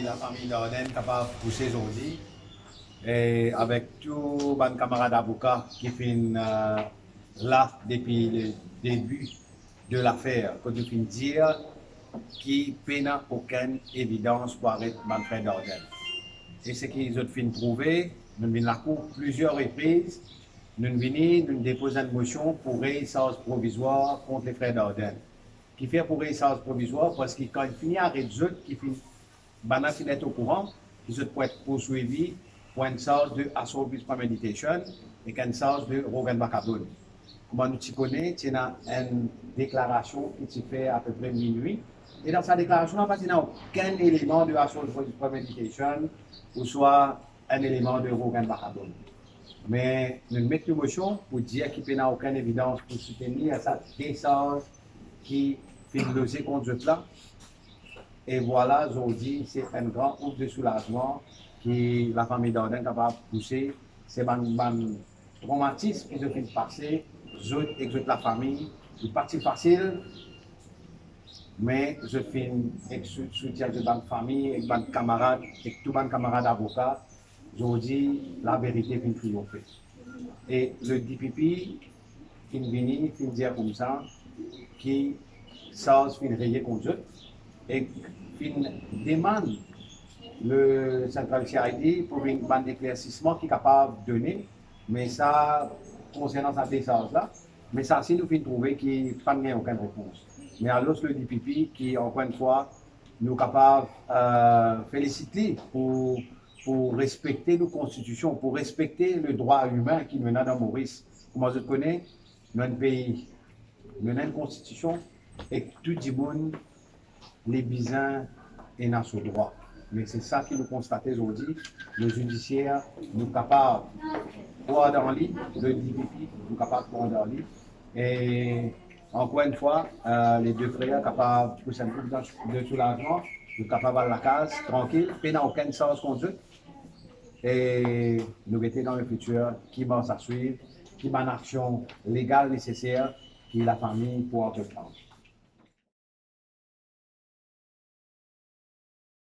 la famille Darden capable de pousser aujourd'hui. Et avec tous mes camarades avocats qui sont là depuis le début de l'affaire, que je finis dire qui n'a aucune évidence pour arrêter mon frère Darden. Et ce qu'ils ont fin trouver, nous venons la cour plusieurs reprises, nous venons nous déposer une motion pour réessence provisoire contre les frères Darden. Qui fait pour réessence provisoire parce que quand il finit à résoudre, qui finit, banal finit au courant, ils peuvent être poursuivis pour une charge de assault with premeditation et une charge de Rogan Bacadone. Comme nous t'y connaissons, il y a une déclaration qui s'est fait à peu près minuit. Et dans sa déclaration, il n'y a aucun élément de assault with premeditation ou soit un élément de Rogan Bacadone. Mais nous mettons une motion pour dire qu'il n'y a aucune évidence pour soutenir cette décharge qui fait dossier contre ce plan. Et voilà, aujourd'hui, c'est un grand groupe de soulagement que la famille Darden est capable de pousser. C'est un traumatisme qu'ils ont fait passer, avec la famille. C'est pas facile, mais je fais avec le soutien de ma famille, avec mes camarades, avec tous mes camarades avocats. Aujourd'hui, la vérité vient triompher. Et le DPP, qui vient dire comme ça, qui s'ose fin rayer contre eux et qui demande le central CID pour un éclaircissement qui est capable de donner, mais ça, concernant cette décharge-là, mais ça, si nous finissons trouver qu'il n'y a pas aucune réponse. Mais alors, le DPP qui, encore une fois, nous capables de féliciter pour respecter nos constitutions, pour respecter le droit humain qui nous a dans Maurice. Comme je connais, nous avons un pays, nous avons une constitution, et tout le monde, les bisins, est dans ce droit. Mais c'est ça que nous constatons aujourd'hui. Le judiciaire, nous sommes capables de prendre en ligne, le DPP, nous sommes capables de prendre en ligne. Et encore une fois, les deux frères capables de pousser un peu de soulagement, nous sommes capables d'aller à la case, tranquille, puis n'a aucun sens contre eux. Et nous mettons dans le futur qui va à suivre, qui va une action légale nécessaire, qui la famille pour entreprendre.